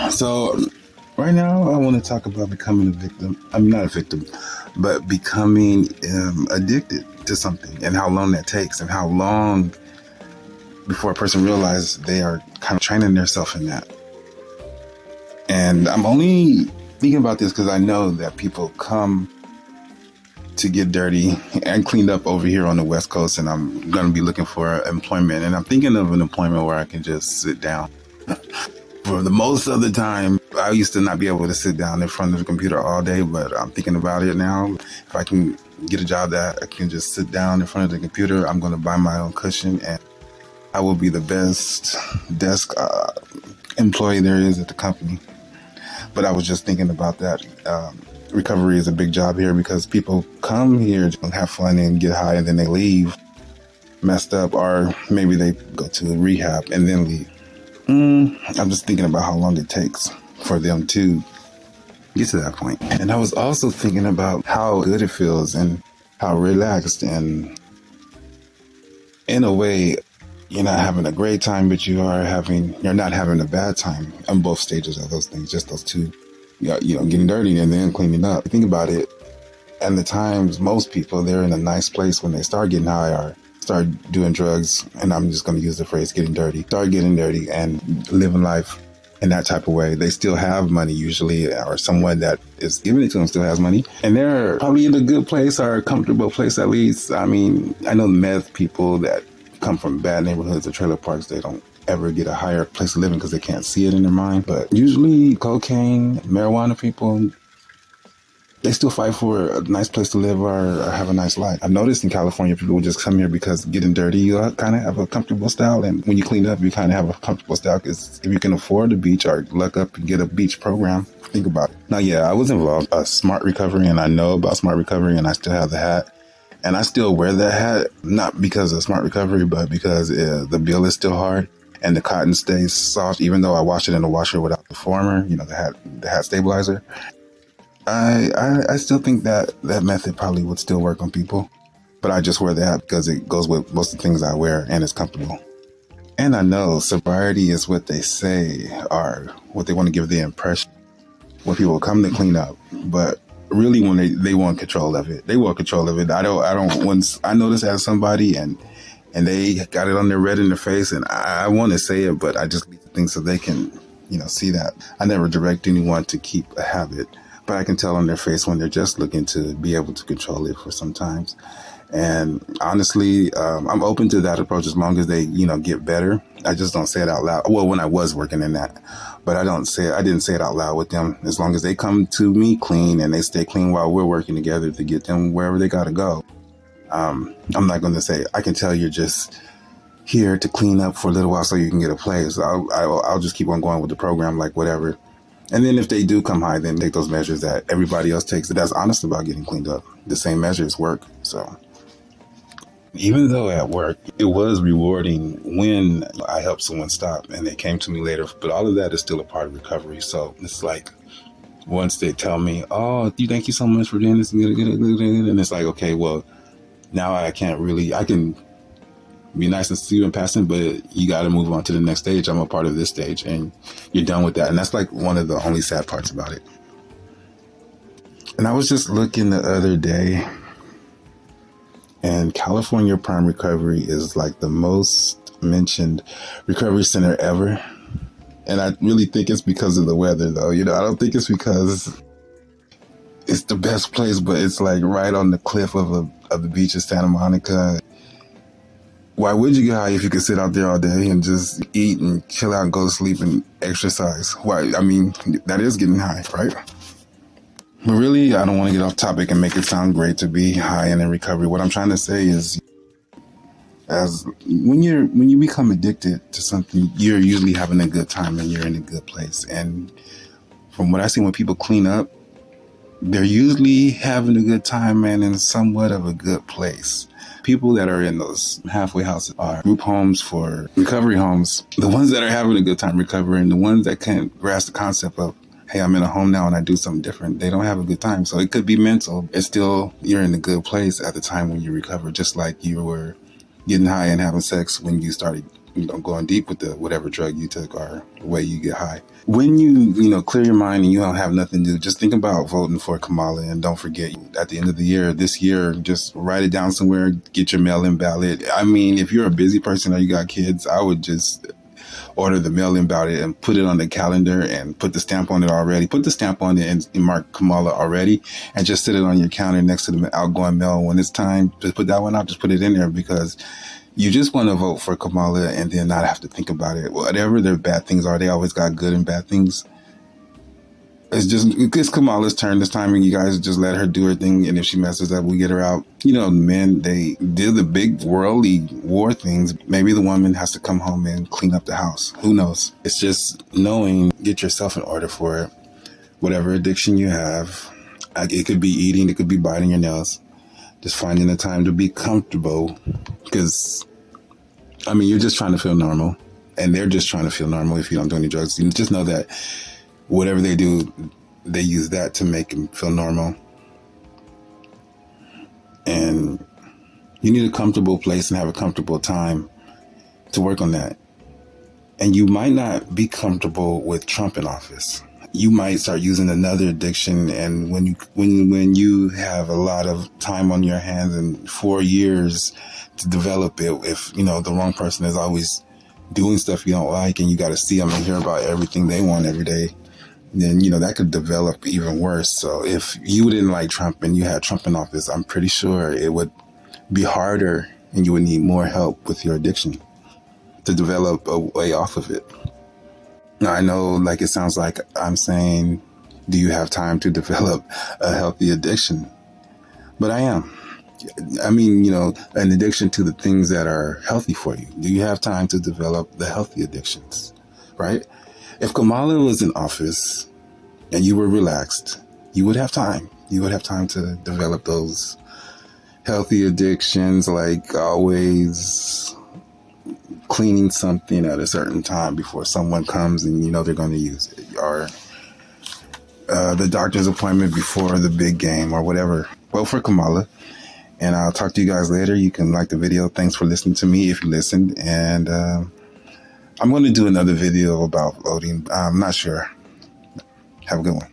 So right now, I want to talk about becoming a victim. I'm not a victim, but becoming addicted to something, and how long that takes, and how long before a person realizes they are kind of training themselves in that. And I'm only thinking about this because I know that people come to get dirty and cleaned up over here on the West Coast, and I'm going to be looking for employment. And I'm thinking of an employment where I can just sit down. For the most of the time, I used to not be able to sit down in front of the computer all day, but I'm thinking about it now. If I can get a job that I can just sit down in front of the computer, I'm going to buy my own cushion, and I will be the best desk employee there is at the company. But I was just thinking about that. Recovery is a big job here because people come here to have fun and get high, and then they leave messed up, or maybe they go to rehab and then leave. I'm just thinking about how long it takes for them to get to that point. And I was also thinking about how good it feels and how relaxed, and in a way, you're not having a great time, but you're not having a bad time on both stages of those things, just those two, getting dirty and then cleaning up. Think about it. And the times most people, they're in a nice place when they start getting high or start doing drugs, and I'm just going to use the phrase start getting dirty and living life in that type of way. They still have money usually, or someone that is giving it to them still has money, and they're probably in a good place or a comfortable place at least. I mean, I know meth people that come from bad neighborhoods or trailer parks, they don't ever get a higher place of living because they can't see it in their mind. But usually cocaine, marijuana people, they still fight for a nice place to live or have a nice life. I've noticed in California, people will just come here because getting dirty, you kind of have a comfortable style. And when you clean up, you kind of have a comfortable style, because if you can afford a beach or look up and get a beach program, think about it. Now, yeah, I was involved in smart recovery, and I know about smart recovery, and I still have the hat. And I still wear that hat, not because of smart recovery, but because the bill is still hard and the cotton stays soft, even though I wash it in the washer without the former, the hat stabilizer. I still think that method probably would still work on people, but I just wear the hat because it goes with most of the things I wear and it's comfortable. And I know sobriety is what they say, or what they want to give the impression when people come to clean up, but really when they want control of it. They want control of it. Once I notice as somebody and they got it on their red in their face, and I want to say it, but I just leave the thing so they can, see that. I never direct anyone to keep a habit, but I can tell on their face when they're just looking to be able to control it for some times. And honestly, I'm open to that approach as long as they, get better. I just don't say it out loud. Well, when I was working in that, but I didn't say it out loud with them. As long as they come to me clean and they stay clean while we're working together to get them wherever they got to go. I'm not going to say, I can tell you're just here to clean up for a little while so you can get a place. I'll just keep on going with the program, like whatever. And then if they do come high, then take those measures that everybody else takes that's honest about getting cleaned up. The same measures work. So even though at work, it was rewarding when I helped someone stop and they came to me later, but all of that is still a part of recovery. So it's like, once they tell me, oh, thank you so much for doing this, and it's like, okay, well, now I can be nice and see you in passing, but you got to move on to the next stage. I'm a part of this stage, and you're done with that. And that's like one of the only sad parts about it. And I was just looking the other day, and California Prime Recovery is like the most mentioned recovery center ever. And I really think it's because of the weather, though. I don't think it's because it's the best place, but it's like right on the cliff of the beach of Santa Monica. Why would you get high if you could sit out there all day and just eat and chill out and go to sleep and exercise? Why? I mean, that is getting high, right? But really, I don't want to get off topic and make it sound great to be high and in recovery. What I'm trying to say is, when you become addicted to something, you're usually having a good time and you're in a good place. And from what I see, when people clean up, they're usually having a good time and in somewhat of a good place. People that are in those halfway houses are group homes for recovery homes. The ones that are having a good time recovering, the ones that can't grasp the concept of, hey, I'm in a home now and I do something different, they don't have a good time. So it could be mental. It's still, you're in a good place at the time when you recover, just like you were getting high and having sex when you started, going deep with the whatever drug you took or the way you get high. When you clear your mind and you don't have nothing to do, just think about voting for Kamala, and don't forget at the end of the year, this year, just write it down somewhere, get your mail-in ballot. I mean, if you're a busy person or you got kids, I would just order the mail-in ballot and put it on the calendar and put the stamp on it already. Put the stamp on it and mark Kamala already, and just sit it on your counter next to the outgoing mail. When it's time to put that one out, just put it in there, because you just want to vote for Kamala and then not have to think about it. Whatever their bad things are, they always got good and bad things. It's Kamala's turn this time, and you guys just let her do her thing. And if she messes up, we get her out. Men, they do the big worldly war things. Maybe the woman has to come home and clean up the house. Who knows? It's just knowing, get yourself in order for it. Whatever addiction you have, it could be eating, it could be biting your nails. Just finding the time to be comfortable, because, you're just trying to feel normal, and they're just trying to feel normal. If you don't do any drugs, you just know that whatever they do, they use that to make them feel normal. And you need a comfortable place and have a comfortable time to work on that. And you might not be comfortable with Trump in office. You might start using another addiction, and when you have a lot of time on your hands and 4 years to develop it, if the wrong person is always doing stuff you don't like, and you got to see them and hear about everything they want every day, then that could develop even worse. So if you didn't like Trump and you had Trump in office, I'm pretty sure it would be harder, and you would need more help with your addiction to develop a way off of it. Now, I know, like, it sounds like I'm saying, do you have time to develop a healthy addiction? But I am. An addiction to the things that are healthy for you. Do you have time to develop the healthy addictions, right? If Kamala was in office and you were relaxed, you would have time. You would have time to develop those healthy addictions, like always cleaning something at a certain time before someone comes and they're going to use it, or the doctor's appointment before the big game, or whatever. Vote for Kamala, and I'll talk to you guys later. You can like the video. Thanks for listening to me if you listened, and I'm going to do another video about voting. I'm not sure. Have a good one.